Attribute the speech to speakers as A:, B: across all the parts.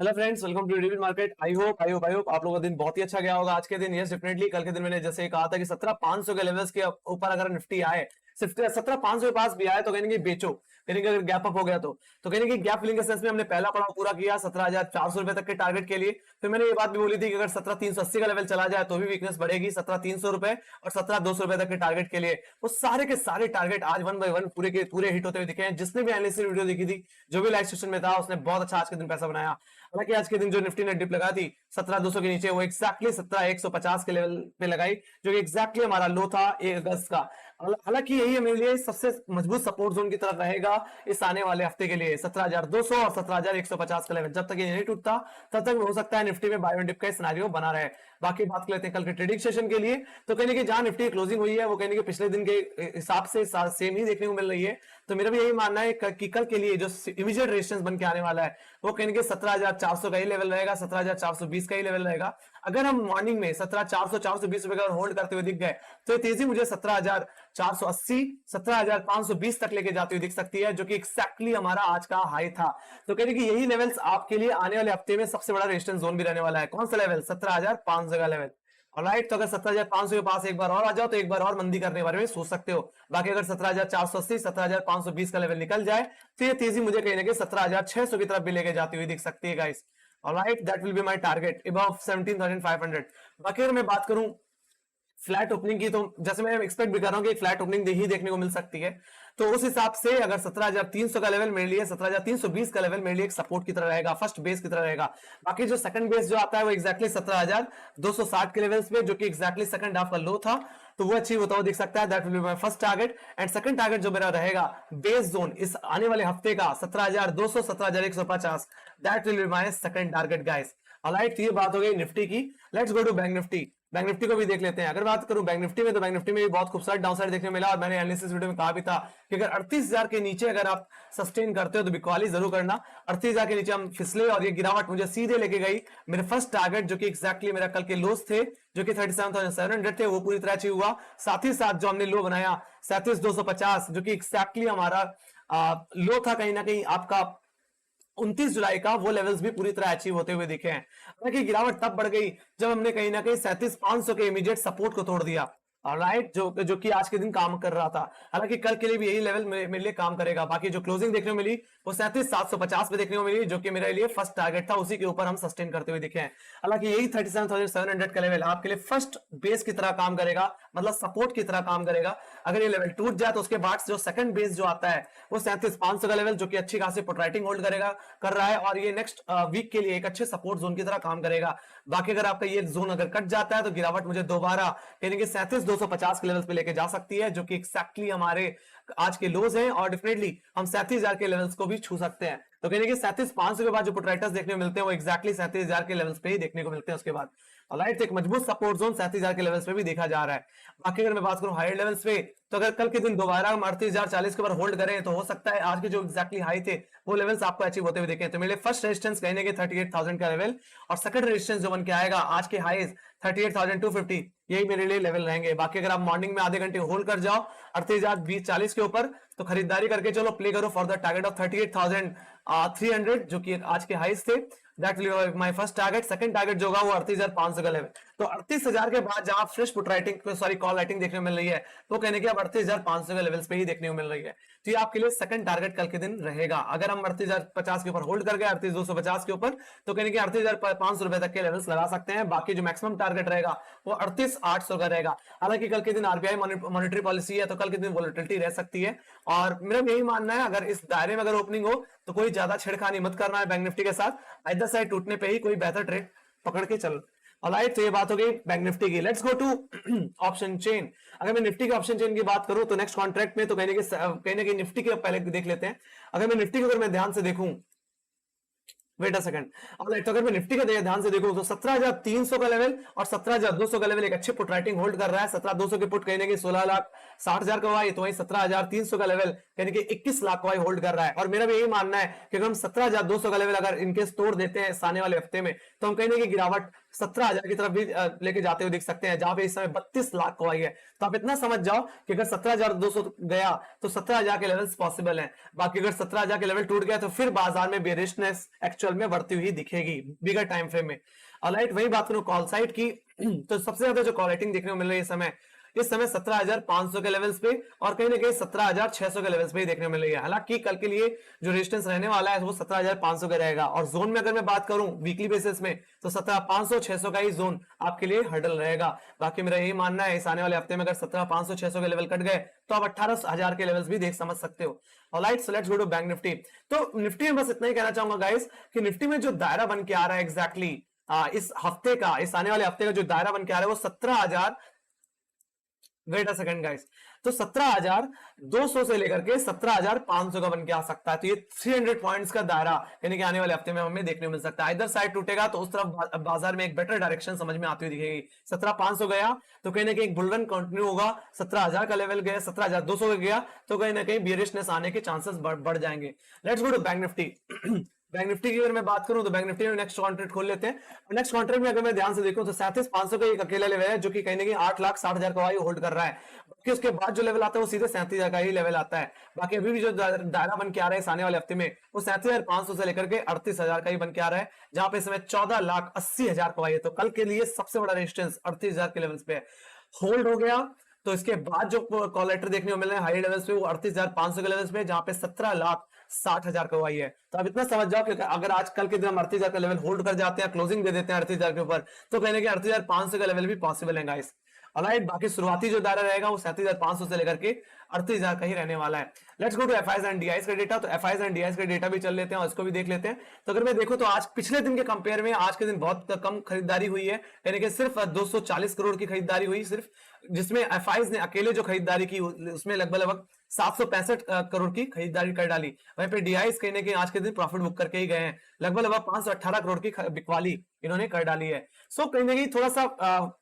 A: Hello friends, welcome to digital market. I hope आप लोगों का दिन बहुत ही अच्छा गया होगा। आज के दिन यस डेफिनेटली, कल के दिन मैंने जैसे कहा था कि 17,500 के लेवल्स के ऊपर अगर निफ्टी आए, सिर्फ 17,500 के पास भी आए तो कहने की बेचो, कहने की अगर गैप अप हो गया तो कहने की गैप फिलिंग के सेंस में हमने पहला पड़ाव पूरा किया 17,400 रुपए तक के टारगेट के लिए। फिर मैंने ये बात भी बोली थी कि अगर 17,380 का लेवल चला जाए तो भी वीकनेस बढ़ेगी 17,300 रुपए और 17,200 रुपए तक के टारगेट के लिए। वो सारे के सारे टारगेट आज वन बाय वन पूरे के पूरे हिट होते हुए दिखे हैं। जिसने भी एनालिसिस वीडियो देखी थी, जो भी लाइव सेशन में था, उसने बहुत अच्छा आज के दिन पैसा बनाया। हालांकि आज के दिन जो निफ्टी ने डिप लगा थी 17,200 के नीचे, वो एक्जैक्टली 17,150 के लेवल पे लगाई, जो कि एक्जैक्टली हमारा लो था 1 अगस्त का। हालांकि यही मेरे लिए सबसे मजबूत सपोर्ट जोन की तरफ रहेगा इस आने वाले हफ्ते के लिए, 17,200 और 17,150 का लेवल। जब तक ये नहीं टूटता तब तक हो सकता है निफ्टी में बाय वन डिप का सिनेरियो बना रहे। बाकी बात कर लेते हैं कल के ट्रेडिंग सेशन के लिए। तो कहने की जहां निफ्टी क्लोजिंग हुई है वो कहने के पिछले दिन के हिसाब से सेम ही देखने को मिल रही है। तो मेरा भी यही मानना है कि कल के लिए जो इमीडिएट रेजिस्टेंस बन के आने वाला है वो कहने के 17,400 का ही लेवल रहेगा, 17,420 का ही लेवल रहेगा। अगर हम मॉर्निंग में 17,400 420 रुपए का होल्ड करते हुए दिख गए तो ये तेजी मुझे 17,480 17,520 तक लेके जाती हुई दिख सकती है, जो कि एक्जैक्टली हमारा आज का हाई था। तो कहने की यही लेवल्स आपके लिए आने वाले हफ्ते में सबसे बड़ा रेजिस्टेंस जोन भी रहने वाला है। कौन सा लेवल? 17,500 का लेवल। ऑलराइट, तो अगर 17,500 के पास एक बार और आ जाओ तो एक बार और मंदी करने के बारे में सोच सकते हो। बाकी अगर 17,480 17,520 का लेवल निकल जाए तो ये तेजी मुझे कहीं ना कहीं 17,600 की तरफ भी लेके जाती हुई दिख सकती है guys. Alright, that will be my target above 17,500। बाकी अगर मैं बात करूं फ्लैट ओपनिंग की, तो जैसे मैं एक्सपेक्ट भी कर रहा हूं कि फ्लैट ओपनिंग ही देखने को मिल सकती है। तो उस हिसाब से अगर 17,300 का लेवल मेरे लिए, 17,320 का लेवल मेरे लिए एक सपोर्ट की तरह रहेगा, फर्स्ट बेस की तरह रहेगा। बाकी जो सेकंड बेस जो आता है वो एक्जैक्टली 17,260 के लेवल्स पे, जो कि एक्जैक्टली सेकंड हाफ का लो था, तो वो अचीव होता हुआ दिख सकता है। That will be my first target. And second target जो मेरा रहेगा बेस जोन इस आने वाले हफ्ते का 17,200 17,150, that will be my second target guys. Alright, ये बात हो गई निफ्टी की। Let's go to bank Nifty. Bank Nifty को भी देख लेते हैं। अगर बात करूं बैंक निफ्टी में, तो बैंक निफ्टी में भी बहुत खूबसूरत डाउनसाइड देखने मिला, और मैंने एनालिसिस वीडियो में कहा भी था कि अगर 38,000 के नीचे अगर आप सस्टेन करते हो तो बिकवाली जरूर करना। 38,000 के नीचे हम फिसले और ये गिरावट मुझे सीधे लेके गई मेरे फर्स्ट टारगेट, जो कि एक्जैक्टली मेरा कल के लोस थे, जो कि 37,700 थे, वो पूरी तरह अचीव हुआ। साथ ही साथ जो हमने लो बनाया 37,250, जो कि एक्जैक्टली हमारा लो था कहीं ना कहीं आपका 29 जुलाई का, वो लेवल्स भी पूरी तरह अचीव होते हुए दिखे हैं। हालांकि गिरावट तब बढ़ गई जब हमने कहीं ना कहीं 37,500 के इमीडिएट सपोर्ट को तोड़ दिया। राइट, जो कि आज के दिन काम कर रहा था। हालांकि कल के लिए भी यही लेवल मेरे लिए काम करेगा। बाकी जो क्लोजिंग देखने को मिली वो 37,750 पे देखने को मिली, जो कि मेरे लिए फर्स्ट टारगेट था, उसी के ऊपर हम सस्टेन करते हुए दिखे हैं। हालांकि यही 37,700 का लेवल आपके लिए फर्स्ट बेस की तरह काम करेगा, मतलब सपोर्ट की तरह काम करेगा। अगर ये लेवल टूट जाए तो उसके बाद जो सेकंड बेस जो आता है वो 37,500 का लेवल, जो कि अच्छी खासी पोटराइटिंग होल्ड करेगा कर रहा है, और ये नेक्स्ट वीक के लिए एक अच्छे सपोर्ट जोन की तरह काम करेगा। बाकी अगर आपका ये जोन अगर कट जाता है तो गिरावट मुझे दोबारा यानी कि 37,250 के लेवल पे लेके जा सकती है, जो कि एक्जैक्टली हमारे आज के लोज हैं, और डेफिनेटली हम 37,000 के लेवल्स को भी छू सकते हैं। तो कहने के 37,500 के बाद जो पोटराइटर्स देखने को मिलते हैं वो एक्जैक्टली 37,000 के लेवल्स पे ही देखने को मिलते हैं। उसके बाद ऑलराइट, एक मजबूत सपोर्ट जोन 37,000 के लेवल्स पे भी देखा जा रहा है। बाकी अगर मैं बात करूं हायर लेवल्स पे, तो अगर कल के दिन दोबारा हम 38,040 के ऊपर होल्ड करें तो हो सकता है आज के जो एक्जैक्टली हाई थे वो लेवल्स आपको अचीव होते हुए देखें। तो मेरे फर्स्ट रेजिस्टेंस कहने के 38,000 का लेवल, और सेकंड रेजिस्टेंस जो बन के आएगा आज के हाईज 38,250, यही मेरे लिए लेवल रहेंगे। बाकी अगर आप मॉर्निंग में आधे घंटे होल्ड कर जाओ 38,040 के ऊपर, तो खरीदारी करके चलो, प्ले करो फॉर द टारगेट ऑफ 38,300, जो कि आज के हाईस थे। That will be my first target. Second target जो होगा वो 38,500 का लेवल। तो 38,000 के बाद जहां fresh put writing sorry call writing देखने को मिल रही है, तो कहने की अब 38,500 के लेवल्स पे ही देखने को मिल रही है। तो ये आपके लिए सेकंड टारगेट कल के दिन रहेगा। अगर हम 38,050 के ऊपर होल्ड कर गए, 38,250 के ऊपर, तो कहने की 38,500 रुपए तक के लेवल्स लगा सकते हैं। बाकी जो मैक्सिमम टारगेट रहेगा वो 38,800 का रहेगा। हालांकि कल के दिन आरबीआई मॉनेटरी पॉलिसी है, तो कल के दिन वोलेटिलिटी रह सकती है, और मेरा यही मानना है अगर इस दायरे में अगर ओपनिंग हो तो कोई ज्यादा छेड़खानी मत करना है बैंक निफ्टी के साथ। इधर साइड टूटने पे ही कोई बेहतर ट्रेड पकड़ के चल। ऑलराइट, तो ये बात हो गई बैंक निफ्टी की। Let's go to option chain. अगर मैं निफ्टी के ऑप्शन चेन की बात करूं तो नेक्स्ट कॉन्ट्रैक्ट में, तो कहने की निफ्टी के पहले देख लेते हैं। अगर मैं निफ्टी को अगर मैं ध्यान से देखूं, वेट अ सेकंड, तो अगर मैं निफ्टी का ध्यान से देखूं तो 17,300 का लेवल और 17,200 का लेवल एक अच्छे पुट राइटिंग होल्ड कर रहा है। 17,200 के पुट कहने की 16,60,000 का हुआ, तो वही 17,300 का लेवल कहने की 21 लाख का होल्ड कर रहा है। और मेरा भी यही मानना है कि अगर हम 17,200 का लेवल अगर इनकेस तोड़ देते हैं आने वाले हफ्ते में, तो हम कहने की गिरावट 17,000 की तरफ भी लेके जाते हुए दिख सकते हैं, जहां पे इस समय 32 लाख को आई है। तो आप इतना समझ जाओ कि अगर 17,200 गया तो 17,000 के लेवल्स पॉसिबल हैं। बाकी अगर 17,000 के लेवल टूट गया तो फिर बाजार में बेरिशनेस एक्चुअल में बढ़ती हुई दिखेगी बिगर टाइम फ्रेम में। ऑलराइट, वही बात करूं कॉल साइड की तो सबसे ज्यादा जो कॉल राइटिंग देखने को मिल रही है इस समय 17,500 के लेवल्स पे और कहीं ना कहीं 17,600 के लेवल्स पे ही देखने को मिल रही है। हालांकि कल के लिए जो रेजिस्टेंस रहने वाला है वो 17,500 का रहेगा, और जोन में अगर मैं बात करूं वीकली बेसिस में तो 17,500 600 का ही जोन आपके लिए हर्डल रहेगा। बाकी मेरा यही मानना है इस आने वाले हफ्ते में अगर 17,500 600 के लेवल कट गए तो आप 18,000 के लेवल्स भी देख समझ सकते हो। Alright, so let's go to bank Nifty. तो निफ्टी में बस इतना ही कहना चाहूंगा गाइस कि निफ्टी में जो दायरा बन के आ रहा है एग्जैक्टली इस हफ्ते का, इस आने वाले हफ्ते का जो दायरा बन के आ रहा है वो 17,000, वेट अ सेकंड गाइस, तो 17,200 से लेकर के 17,500 का बन के आ सकता है। तो ये 300 पॉइंट्स का दायरा यानी कि आने वाले हफ्ते में हमें देखने को मिल सकता है। इधर साइड टूटेगा तो उस तरफ बाजार में एक बेटर डायरेक्शन समझ में आती हुई दिखेगी। 17,500 गया तो कहीं ना कहीं एक बुलरन कंटिन्यू होगा, 17,000 का लेवल गया, 17,200 का गया तो कहीं ना कहीं बियरिशनेस आने के चांसेस बढ़ जाएंगे। Let's go to bank Nifty. Bank Nifty की अगर मैं बात करूं तो बैंक निफ्टी में नेक्स्ट कॉन्ट्रैक्ट खोल लेते हैं। नेक्स्ट कॉन्ट्रैक्ट में अगर मैं ध्यान से देखूं तो 37,500 का एक अकेला लेवल है जो कि कहीं ना कहीं 8,60,000 का होल्ड कर रहा है। बाकी उसके बाद जो लेवल आता है वो सीधे 37,000 का ही लेवल आता है। बाकी अभी भी जो दायरा बन के आ रहा है इस आने वाले हफ्ते में वो 37,500 से लेकर के 38,000 का ही बन के आ रहा है, जहां पे इस समय 14,80,000 का है। तो कल के लिए सबसे बड़ा रेजिस्टेंस 38,000 के लेवल्स पे होल्ड हो गया। तो इसके बाद जो कॉल लेटर देखने को मिल रहे हैं हाई लेवल्स पे वो 38,500 के लेवल्स पे, जहां पे 17,60,000 का है। तो आप इतना समझ जाओ कि अगर आज कल के दिन हम 38,000 का लेवल होल्ड कर जाते हैं, क्लोजिंग दे देते हैं 38,000 के ऊपर, तो कहने के 38,500 का लेवल भी पॉसिबल है गाइस। ऑलराइट, बाकी शुरुआती जो दायरा रहेगा वो 37,500 से लेकर के 38,000 का ही रहने वाला है। Let's go to FIIs and DIIs का डेटा। तो एफआईज एंड डीआईज का डेटा भी चल लेते हैं और इसको भी देख लेते हैं। तो अगर मैं देखूं तो आज पिछले दिन के कंपेयर में आज के दिन बहुत कम खरीदारी हुई है, यानी कि सिर्फ 240 करोड़ की खरीदारी हुई सिर्फ, जिसमें एफआईज ने अकेले जो खरीदारी की उसमें लगभग 765 करोड़ की खरीदारी कर डाली। वहीं पे डीआईज कहने के आज के दिन प्रॉफिट बुक करके ही गए हैं, लगभग 518 करोड़ की बिकवाली इन्होंने कर डाली है। सो कहीं ना कहीं थोड़ा सा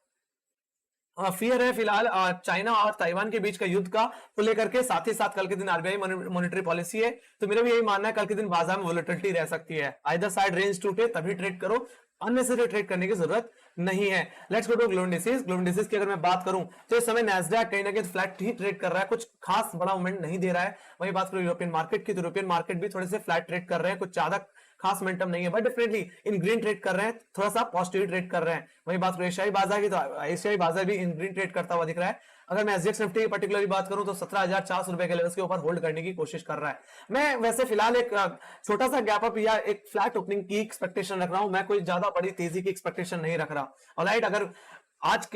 A: फियर है फिलहाल चाइना और ताइवान के बीच का युद्ध का को लेकर के, साथ ही साथ कल के दिन आरबीआई मॉनेटरी पॉलिसी है। तो मेरा भी यही मानना है कल के दिन बाजार में वोलेटिलिटी रह सकती है। आइदर साइड रेंज टूटे तभी ट्रेड करो, अननेसेसरी ट्रेड करने की जरूरत नहीं है। Let's go to global indices. Global indices की अगर मैं बात करूं तो इस समय नैस्डैक कहीं ना कहीं फ्लैट ही ट्रेड कर रहा है, कुछ खास बड़ा मूवमेंट नहीं दे रहा है। वही बात करूं यूरोपियन मार्केट की तो यूरोपियन मार्केट भी थोड़े से फ्लैट ट्रेड कर रहे हैं, कुछ ज्यादा खास मोमेंटम नहीं है, but definitely in green trade कर रहे हैं, थोड़ा सा पॉजिटिव ट्रेड कर रहे हैं। वही बात करूं एशियाई बाजार की तो एशियाई बाजार भी इन ग्रीन ट्रेड करता हुआ दिख रहा है। अगर मैं एसजीएक्स निफ्टी की पर्टिकुलरली बात करूं तो 17,400 रुपए के लेवल्स के ऊपर होल्ड करने की कोशिश कर रहा है। मैं वैसे फिलहाल एक छोटा सा गैप अप या एक फ्लैट ओपनिंग की एक्सपेक्टेशन रख रहा हूं, मैं कोई ज्यादा बड़ी तेजी की एक्सपेक्टेशन नहीं रख रहा। ऑलराइट, अगर आज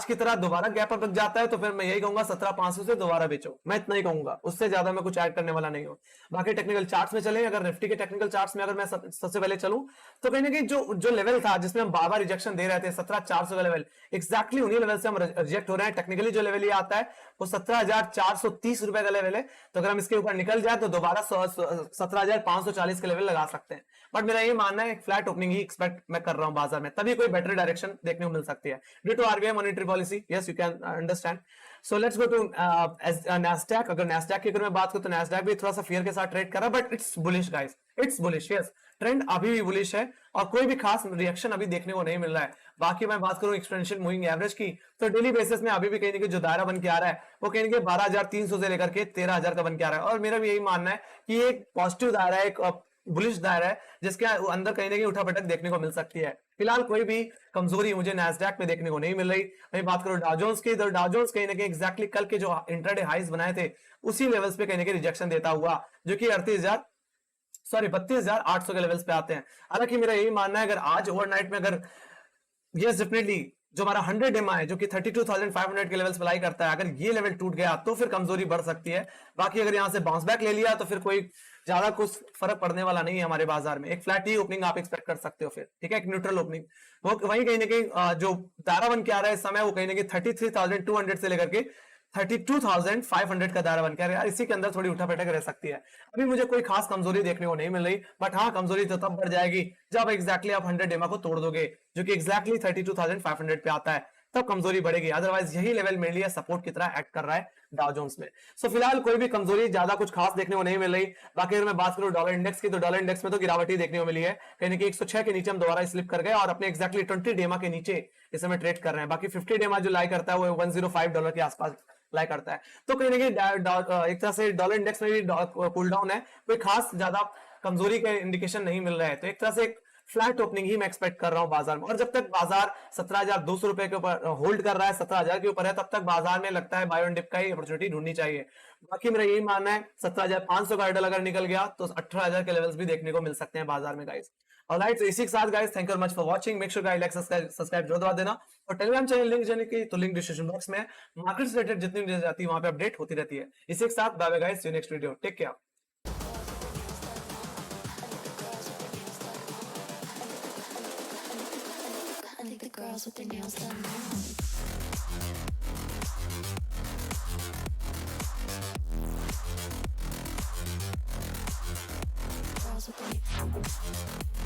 A: की तरह दोबारा गैप अप जाता है तो फिर मैं यही कहूंगा 17,500 से दोबारा बेचो, मैं इतना ही कहूंगा, उससे ज्यादा मैं कुछ ऐड करने वाला नहीं हूं। बाकी टेक्निकल चार्ट्स में चले, अगर निफ्टी के टेक्निकल चार्ट्स में अगर मैं सबसे पहले चलूं तो कहीं ना कहीं जो लेवल था जिसमें हम बार-बार रिजेक्शन दे रहे थे 17,400 का लेवल, एक्जैक्टली उन्हीं लेवल से हम रिजेक्ट हो रहे हैं। टेक्निकली जो लेवल ये आता है वो 17,430 रुपए का लेवल है। तो अगर हम इसके ऊपर निकल जाए तो दोबारा 17,540 का लेवल लगा सकते हैं। बट मेरा ये मानना है एक फ्लैट ओपनिंग ही एक्सपेक्ट मैं कर रहा हूं बाजार में, तभी कोई बेटर डायरेक्शन देखने को मिल सकती है due to RBI monetary policy. Yes, you can understand. So let's go to Nasdaq. अगर नैस्डैक की अगर मैं बात करूं तो नैस्डैक भी थोड़ा सा फियर के साथ ट्रेड कर रहा है, but it's bullish guys, it's bullish. Yes, trend अभी भी बुलिश है और कोई भी खास रिएक्शन अभी देखने को नहीं मिल रहा है। बाकी मैं बात करूं एक्सपोनेंशियल मूविंग एवरेज की तो डेली बेसिस में अभी भी कहीं ना कहीं जो दायरा बन के आ रहा है वो कहीं ना कहीं 12,300 से लेकर के 13,000 का बन के आ रहा है। और मेरा भी यही मानना है कि एक पॉजिटिव दायरा है, एक बुलिश दायरा है, जिसके अंदर कहीं ना कहीं उठापटक देखने को मिल सकती है। फिलहाल कोई भी कमजोरी मुझे नैस्डैक में देखने को नहीं मिल रही। मैं बात करूं डाउ जोन्स की तो डाउ जोन्स कहीं ना कहीं एक्जैक्टली कल के जो इंट्राडे हाइज बनाए थे उसी लेवल्स पे कहीं ना कहीं रिजेक्शन देता हुआ, जो कि 32,800 के लेवल्स पे आते हैं। हालांकि मेरा यही मानना है अगर आज ओवरनाइट में अगर यस डेफिनेटली जो हमारा 100 एमआ है जो कि 32,500 के लेवल्स अप्लाई करता है, अगर ये लेवल टूट गया तो फिर कमजोरी बढ़ सकती है। बाकी अगर यहां से बाउंस बैक ले लिया तो फिर कोई ज्यादा कुछ फर्क पड़ने वाला नहीं है हमारे बाजार में। एक फ्लैट ही ओपनिंग आप एक्सपेक्ट कर सकते हो फिर, ठीक है, एक न्यूट्रल ओपनिंग। वो वही कहीं ना कहीं जो दायरा बन के आ रहा है इस समय वो कहीं ना कहीं 33,200 से लेकर के 32,500 का दायरा बन के यार, इसी के अंदर थोड़ी उठापटक रह सकती है। अभी मुझे कोई खास कमजोरी देखने को नहीं मिल रही, बट हाँ कमजोरी तो तब बढ़ जाएगी जब एक्जैक्टली आप 100 एमआ को तोड़ दोगे, जो कि एक्जैक्टली 32,500 पे आता है, तब कमजोरी बढ़ेगी। अदरवाइज यही लेवल मेरे लिए सपोर्ट की तरह एक्ट कर रहा है डाउ जोन्स में। सो फिलहाल कोई भी कमजोरी ज्यादा कुछ खास देखने को नहीं मिल रही। बाकी अगर मैं बात करूं डॉलर इंडेक्स की, तो डॉलर इंडेक्स में तो गिरावट ही देखने को मिली है, कहीं ना कहीं 106 के नीचे हम दोबारा स्लिप कर गए और अपने एक्जैक्टली 20 डेमा के नीचे इस समय ट्रेड कर रहे हैं। बाकी 50 डेमा जो लाई करता है वो $105 के आसपास लाई करता है। तो कहीं ना कहीं एक तरह से डॉलर इंडेक्स में भी कूल डाउन है, कोई खास ज्यादा कमजोरी का इंडिकेशन नहीं मिल रहा है। तो एक तरह से एक फ्लैट ओपनिंग ही मैं एक्सपेक्ट कर रहा हूं बाजार में। और जब तक बाजार 17,200 रुपए के ऊपर होल्ड कर रहा है, 17,000 के ऊपर है, तब तक बाजार में लगता है बाय ऑन डिप का ही अपॉर्चुनिटी ढूंढनी चाहिए। बाकी मेरा यही मानना है 17,500 का हर्डल अगर निकल गया तो 18,000 के लेवल्स भी देखने को मिल सकते हैं बाजार में गाइस। ऑलराइट, तो इसी के साथ guys thank you very much for watching. Make sure guys like subscribe जरूर दबा देना, और टेलीग्राम चैनल लिंक जाने की तो लिंक डिस्क्रिप्शन बॉक्स में। मार्केट से रिलेटेड जितनी वीडियोस आती है वहां पे अपडेट होती रहती है। इसी के साथ bye bye guys, see you next video, take care.
B: I think the girls with their nails done now. Girls with their